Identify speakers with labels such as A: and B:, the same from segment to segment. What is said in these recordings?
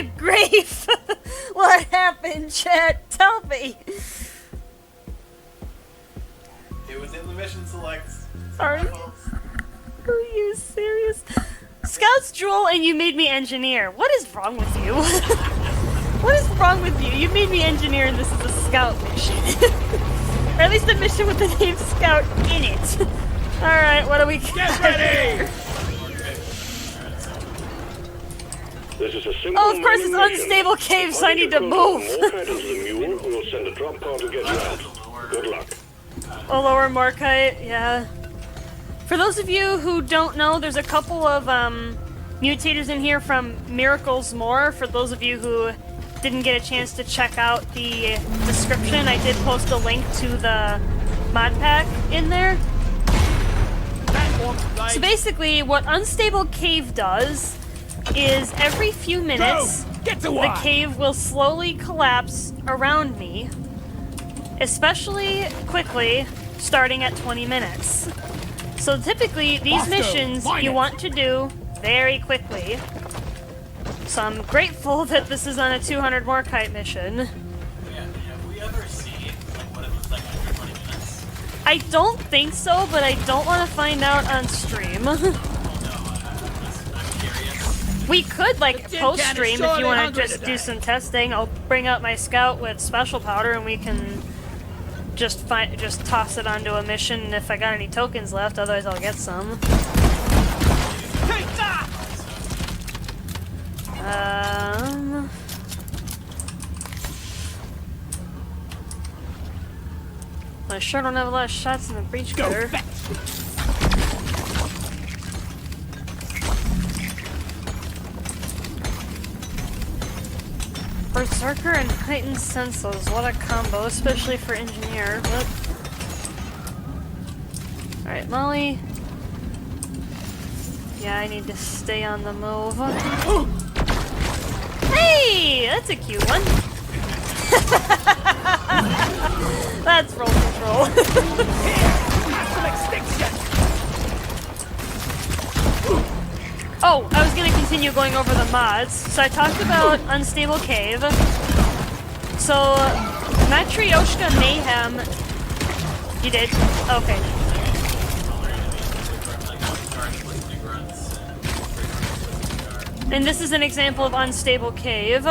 A: Good grief! What happened, chat? Tell me!
B: It was in the mission select.
A: Are you serious? Scouts drool and you made me engineer. What is wrong with you? What is wrong with you? You made me engineer and this is a scout mission. Or at least a mission with the name scout in it. Alright, what do we
C: get ready?
D: This is a simple
A: oh, of course it's
D: mission.
A: unstable cave, so I need to move.
D: We'll send a drop pod to get you out. Good luck.
A: A lower Morkite, yeah. For those of you who don't know, there's a couple of mutators in here from Miracles More. For those of you who didn't get a chance to check out the description, I did post a link to the mod pack in there. So basically, what Unstable Cave does is every few minutes, the cave will slowly collapse around me, especially quickly, starting at 20 minutes. So typically, these missions you want to do very quickly. So I'm grateful that this is on a 200 Morkite mission.
B: Yeah, have we ever seen what it looks like after 20 minutes?
A: I don't think so, but I don't want to find out on stream. We could, post-stream if you want to just do some testing. I'll bring out my scout with special powder and we can just toss it onto a mission if I got any tokens left, otherwise I'll get some. I sure don't have a lot of shots in the breach cutter. Berserker and heightened senses, what a combo, especially for engineer, but... Alright, Molly. Yeah, I need to stay on the move. Hey! That's a cute one. That's roll control. Oh, I was gonna continue going over the mods. So I talked about Unstable Cave. So, Matryoshka Mayhem... You did? Okay. And this is an example of Unstable Cave.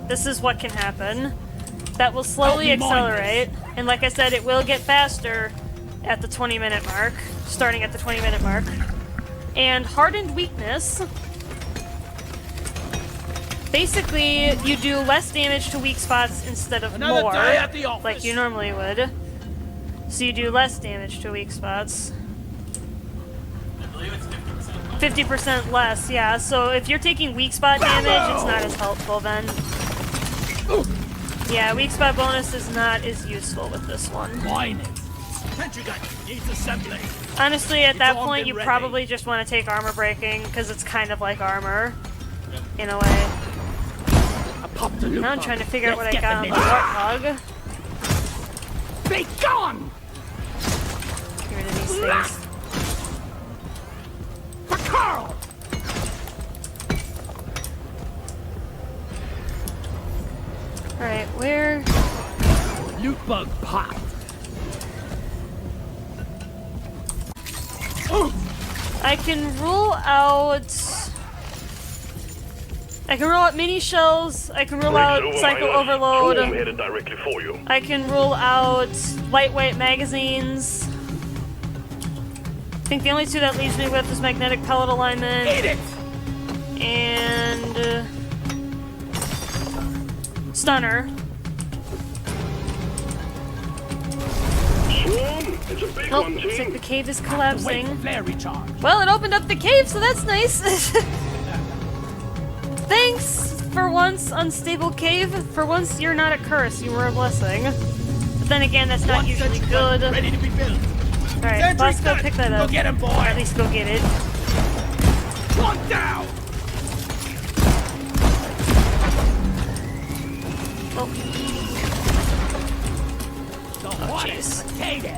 A: This is what can happen. That will slowly accelerate. And like I said, it will get faster at the 20-minute mark. Starting at the 20-minute mark. And Hardened Weakness. Basically, you do less damage to weak spots instead of more, like you normally would. So you do less damage to weak spots.
B: I believe it's 50%.
A: 50% less, yeah. So if you're taking weak spot damage, it's not as helpful then. Yeah, weak spot bonus is not as useful with this one. Honestly, at that point, you probably just want to take armor breaking, because it's kind of like armor, in a way. Now I'm trying to figure out what I got on the Warthog.
C: Be gone!
A: Get rid of these things.
C: For Carl!
A: Alright, where...
C: Loot bug pop.
A: I can rule out mini shells, I can rule out cycle overload,
D: Directly for you.
A: I can rule out lightweight magazines. I think the only two that leaves me with is magnetic pellet alignment.
C: Eat it!
A: And stunner.
D: It's a big
A: Oh,
D: one,
A: looks like
D: team.
A: the cave is collapsing.
C: Flare recharge.
A: Well, it opened up the cave, so that's nice. Thanks for once, Unstable Cave. For once, you're not a curse. You were a blessing. But then again, that's not usually good.
C: Ready to be built.
A: Alright, let's go pick that up.
C: Go get him, boy.
A: Or at least go get it.
C: One down.
A: Oh,
C: Jeez. Potato.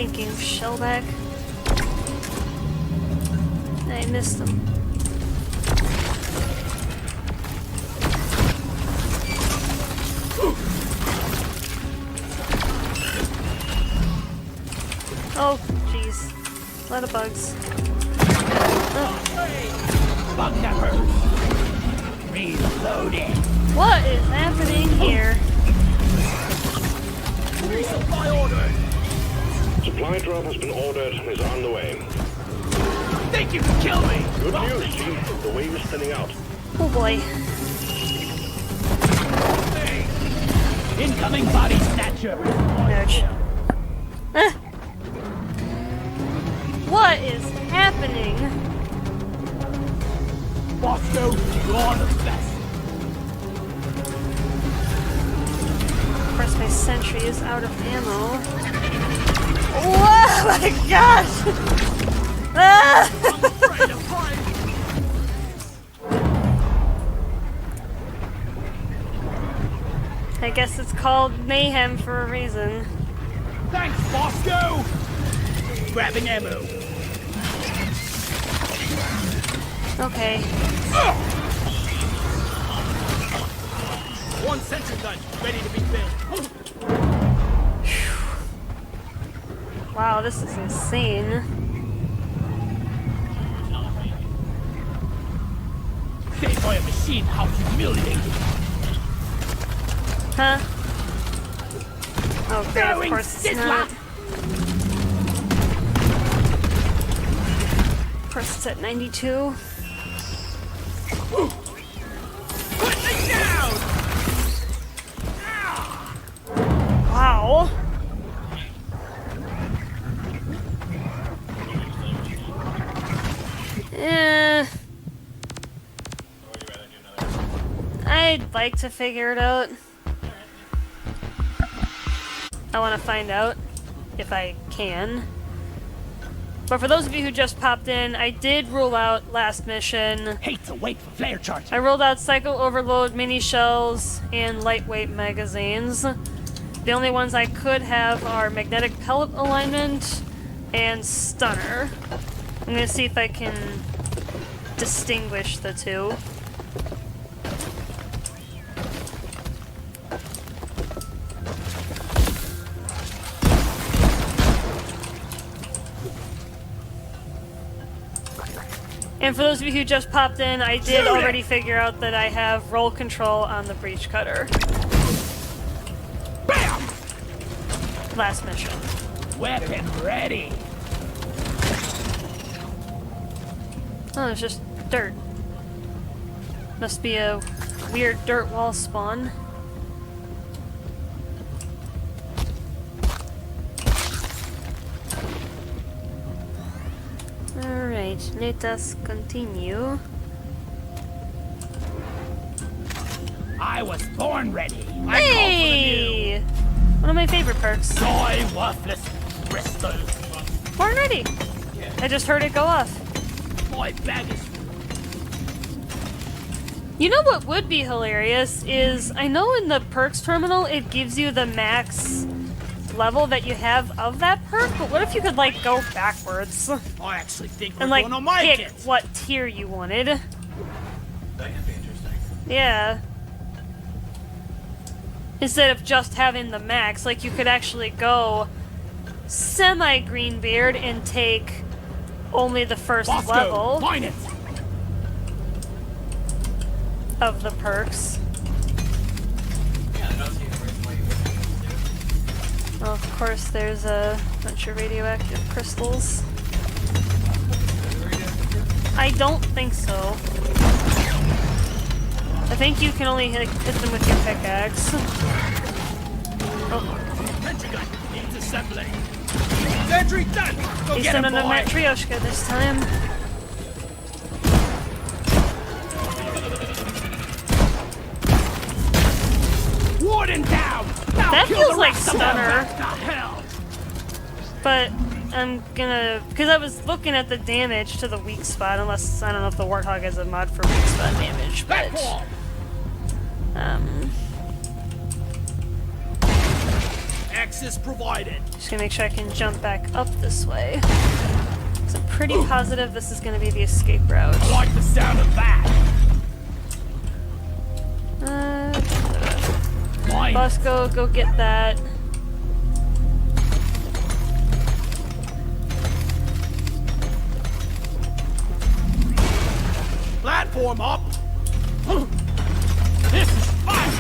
A: stinking shellback. I missed him. Oh, jeez. A lot of bugs.
C: Bug numbers. Reloading.
A: What is happening here?
C: Resupply ordered.
D: Supply drop has been ordered and is on the way.
C: Think you can kill me?
D: Good news, Chief. The wave is thinning out.
A: Oh boy.
C: Incoming body snatcher.
A: Ouch. What is happening?
C: Bosco, you're the best.
A: Of course, my sentry is out of ammo. Whoa, my gosh! Ah!
C: I'm afraid of fire.
A: I guess it's called mayhem for a reason.
C: Thanks, Bosco. Grabbing ammo.
A: Okay.
C: One sentry gun ready to be filled.
A: Wow, this is insane.
C: Say for a machine how humiliating.
A: Huh? Oh, great, of
C: Going
A: course it's not. Of course it's at 92.
C: Put me down!
A: Wow. I'd like to figure it out. I want to find out if I can. But for those of you who just popped in, I did rule out last mission.
C: Hate to wait for flare charge.
A: I ruled out Psycho Overload, mini shells, and lightweight magazines. The only ones I could have are magnetic pellet alignment and stunner. I'm gonna see if I can distinguish the two. And for those of you who just popped in, I did already figure out that I have roll control on the breach cutter.
C: Bam!
A: Last mission.
C: Weapon ready.
A: Oh, it's just dirt. Must be a weird dirt wall spawn. Alright, let us continue.
C: I was born ready.
A: Hey! One of my favorite perks.
C: Joy worthless crystal.
A: Born ready! I just heard it go off.
C: My bag is.
A: You know what would be hilarious is, I know in the perks terminal it gives you the max level that you have of that perk, but what if you could like go backwards
C: I actually think we're
A: and like
C: going on my
A: pick
C: kit.
A: what tier you wanted?
B: That could be interesting.
A: Yeah. Instead of just having the max, like you could actually go semi-Greenbeard and take only the first
C: Bosco,
A: level
C: mine it.
A: of the perks.
B: Yeah, I don't see a reason why you wouldn't do.
A: Well, of course, there's a bunch of radioactive crystals. I don't think so. I think you can only hit them with your pickaxe. Oh,
C: Sentry gun needs assembling. Sentry done. Go
A: he's
C: get him,
A: sending a
C: boy.
A: Matryoshka this time.
C: Warden down. Now
A: That
C: kill
A: feels
C: the
A: like
C: rest of them.
A: stunner.
C: Back to hell.
A: But I'm gonna, because I was looking at the damage to the weak spot, unless, I don't know if the Warthog has a mod for weak spot damage,
C: Back
A: but,
C: wall. Access provided.
A: Just gonna make sure I can jump back up this way. 'Cause I'm pretty positive this is gonna be the escape route.
C: I like the sound of that. Mine.
A: Bosco, go get that.
C: Platform up. This is fun.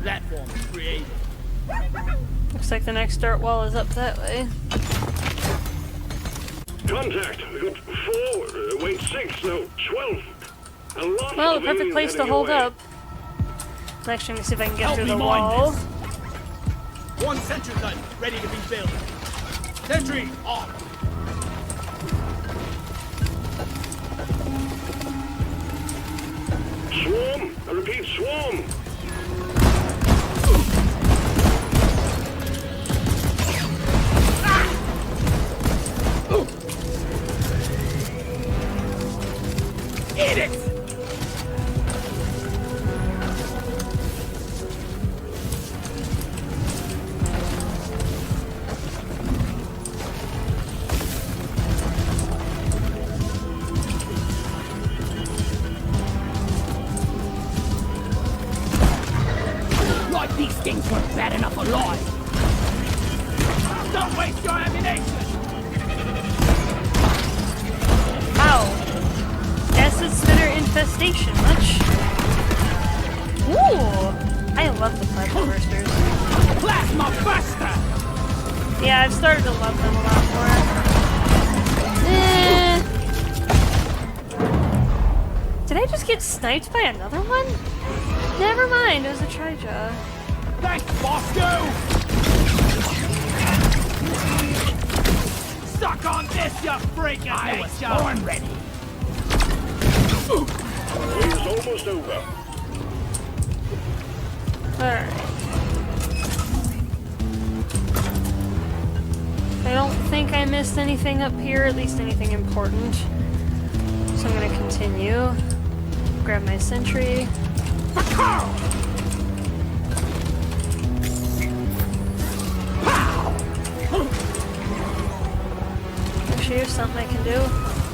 C: Platform created.
A: Looks like the next dirt wall is up that way.
D: Contact. We got 4, wait, 6, no, 12. A lot
A: Well,
D: of
A: the perfect
D: aliens
A: place to
D: heading
A: hold
D: your way.
A: up. Next, let me see if I can get
C: Help
A: through
C: me
A: the
C: mine
A: wall.
C: this. One sentry gun ready to be built. Sentry off.
D: Swarm. I repeat, swarm.
C: Eat it! Like these things weren't bad enough alive. Don't waste your ammunition!
A: Ow! Acid spinner infestation, much? Ooh! I love the plasma bursters.
C: Plasma buster!
A: Yeah, I've started to love them a lot more. Did I just get sniped by another one? Never mind, it was a Trija.
C: Thanks, Bosco! Suck on this, you freak of nature! I was born ready.
D: Way's almost over.
A: Alright. I don't think I missed anything up here, at least anything important. So I'm gonna continue. Grab my sentry. Actually, here's something I can do.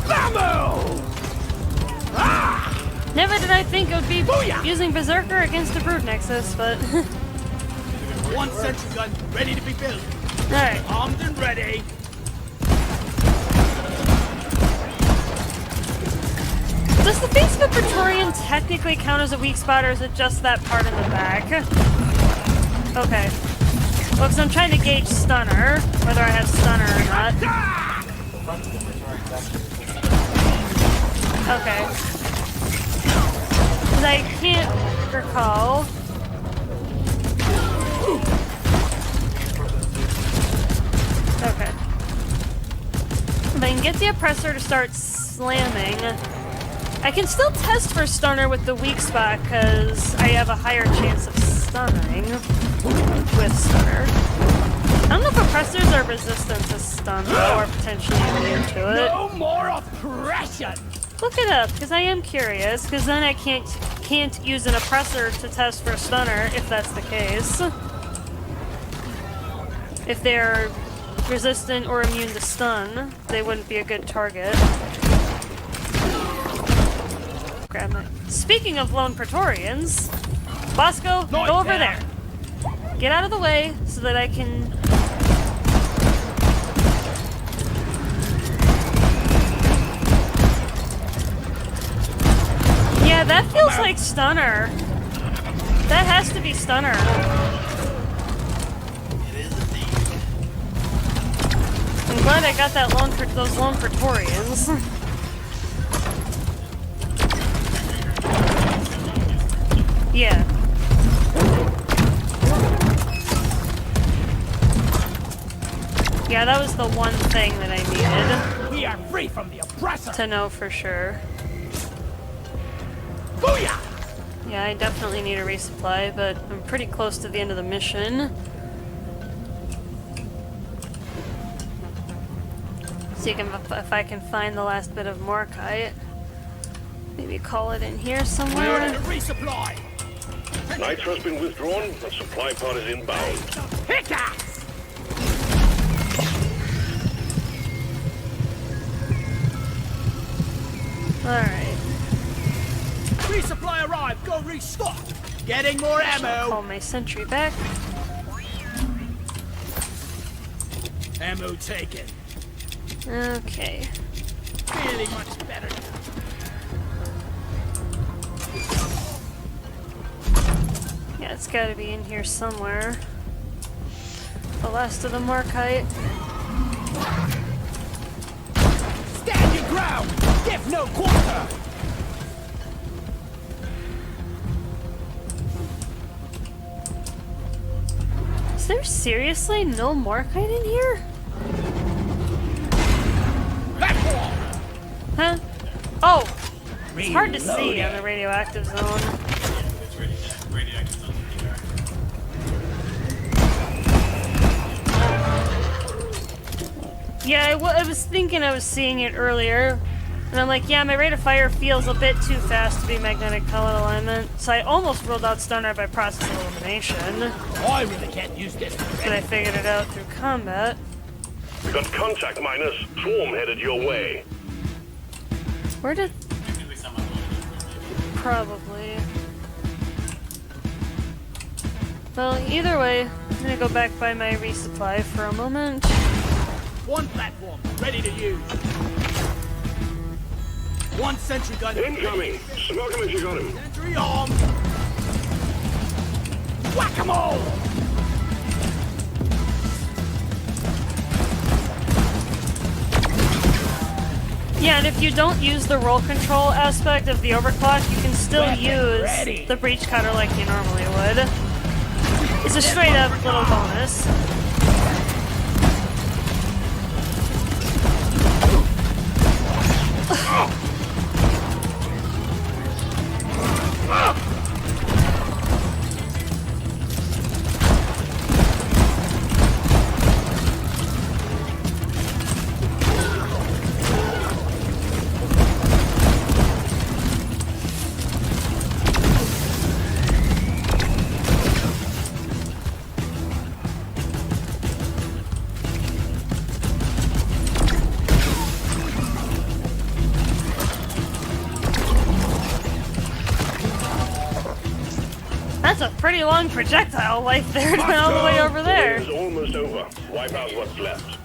C: Bamboo!
A: Never did I think it would be
C: Booyah!
A: using Berserker against a Brood Nexus, but...
C: One sentry gun ready to be built.
A: Alright.
C: Armed and ready.
A: Does the face of a Praetorian technically count as a weak spot, or is it just that part in the back? Okay. Well, because I'm trying to gauge stunner, whether I have stunner or not. Okay. Because I can't recall. Okay. If I can get the oppressor to start slamming, I can still test for stunner with the weak spot because I have a higher chance of stunning with stunner. I don't know if oppressors are resistant to stun though, or potentially immune to it.
C: No more oppression!
A: Look it up, because I am curious, because then I can't use an oppressor to test for stunner if that's the case. If they're resistant or immune to stun, they wouldn't be a good target. Grab my... Speaking of lone Praetorians, Bosco, go over there. Get out of the way so that I can... Yeah, that feels like stunner. That has to be stunner.
B: It is indeed.
A: I'm glad I got that those lone Praetorians. Yeah. Yeah, that was the one thing that I needed
C: We are free from the oppressor!
A: to know for sure.
C: Booyah!
A: Yeah, I definitely need a resupply, but I'm pretty close to the end of the mission. See if I can find the last bit of Morkite. Maybe call it in here somewhere.
C: Resupply!
D: Nitro has been withdrawn, and supply pod is inbound.
C: Pickaxe!
A: Alright.
C: Resupply arrived. Go restock. Getting more
A: I'll
C: ammo.
A: call my sentry back.
C: Ammo taken.
A: Okay.
C: Feeling much better now.
A: Yeah, it's gotta be in here somewhere. The last of the Markite.
C: Stand your ground. Give no quarter.
A: Is there seriously no Markite in here? Huh? Oh! It's hard to see on the radioactive zone.
B: It's radioactive zone here.
A: Yeah, I was thinking I was seeing it earlier. And I'm like, yeah, my rate of fire feels a bit too fast to be magnetic pellet alignment. So I almost ruled out stunner by process of elimination.
C: I really can't use this.
A: But I figured it out through combat.
D: We got contact miners. Swarm headed your way.
A: Where did...
B: There could be someone loaded.
A: Probably. Well, either way, I'm gonna go back by my resupply for a moment.
C: One platform, ready to use. One sentry gun.
D: Incoming. Smoke him if you got him.
C: Sentry armed. Whack-a-mole!
A: Yeah, and if you don't use the roll control aspect of the overclock, you can still use the breach cutter like you normally would. It's a straight up little bonus. That's a pretty long projectile life there. It went all the way over there.
D: It's almost over. Wipe out what's left.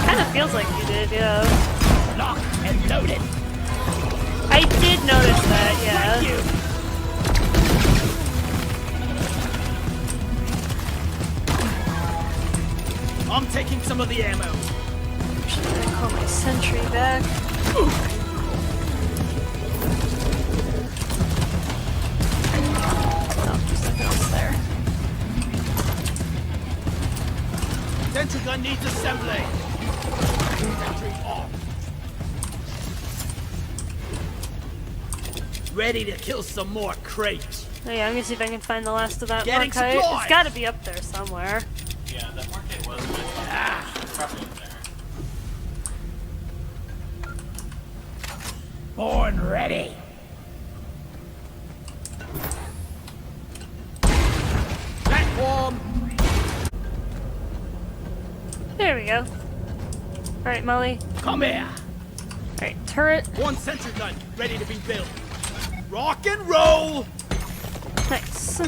A: Kind of feels like you did, yeah.
C: Locked and loaded.
A: I did notice that, yeah.
C: Thank you. I'm taking some of the ammo.
A: Should I call my sentry back? Oh, there's nothing else there.
C: Sentry gun needs assembly. Sentry off. Ready to kill some more crates.
A: Oh yeah, I'm gonna see if I can find the last of that
C: Getting
A: Markite.
C: supplies!
A: It's gotta be up there somewhere.
B: Yeah, that market was good. It's probably up there.
C: Born ready. Platform.
A: There we go. Alright, Molly.
C: Come here.
A: Alright, turret.
C: One sentry gun ready to be built. Rock and roll.
A: Nice.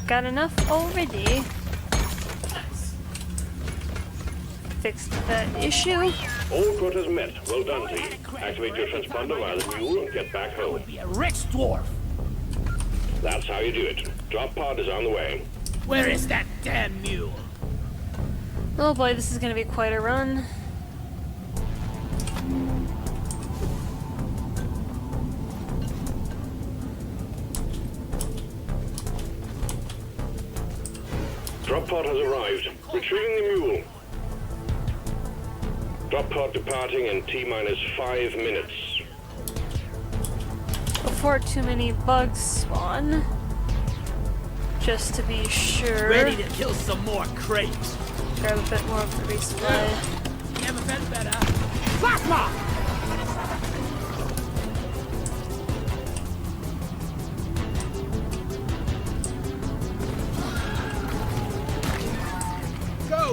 A: Got enough already.
B: Nice.
A: Fixed that issue.
D: All quotas met. Well done, team. Activate your transponder via the mule and get back home.
C: Be a rich dwarf.
D: That's how you do it. Drop pod is on the way.
C: Where is that damn mule?
A: Oh boy, this is gonna be quite a run.
D: Drop pod has arrived. Retrieving the mule. Drop pod departing in T-minus 5 minutes.
A: Before too many bugs spawn. Just to be sure.
C: Ready to kill some more crates.
A: Grab a bit more of the resupply.
C: Never been better. Plasma!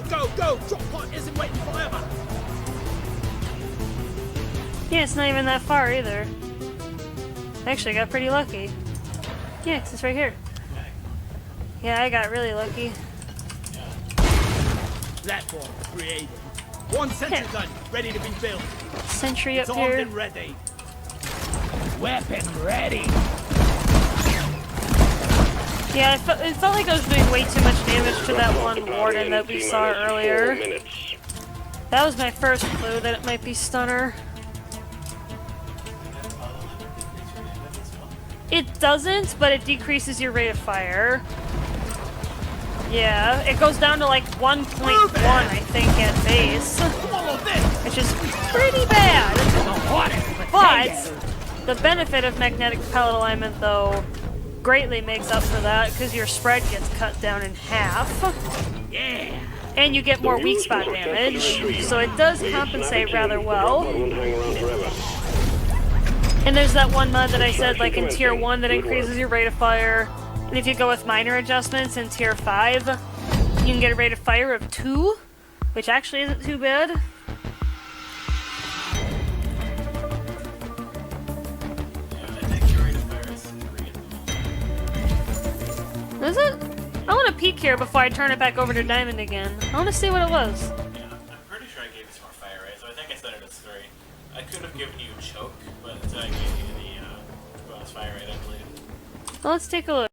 C: Go, go! Drop pot isn't waiting forever!
A: Yeah, it's not even that far either. Actually, I got pretty lucky. Yeah, 'cause it's right here. Yeah, I got really lucky.
C: Platform created. One sentry
A: Here.
C: gun ready to be built.
A: Sentry up
C: It's armed
A: here.
C: and ready. Weapon ready.
A: Yeah, it felt like I was doing way too much damage to that one warden that we saw earlier. That was my first clue that it might be stunner. It doesn't, but it decreases your rate of fire. Yeah, it goes down to like 1.1, I think, at base. Which is pretty bad. But the benefit of magnetic pellet alignment, though, greatly makes up for that because your spread gets cut down in half.
C: Yeah.
A: And you get more weak spot damage, so it does compensate rather well. And there's that one mod that I said, like in Tier 1, that increases your rate of fire. And if you go with minor adjustments in Tier 5, you can get a rate of fire of 2, which actually isn't too bad. Is it? I want to peek here before I turn it back over to Diamond again. I want to see what it was.
B: Yeah, I'm pretty sure I gave you some more fire rays, so I think I set it as 3. I could have given you choke, but I gave you the bonus fire rate, I believe.
A: Well, let's take a look.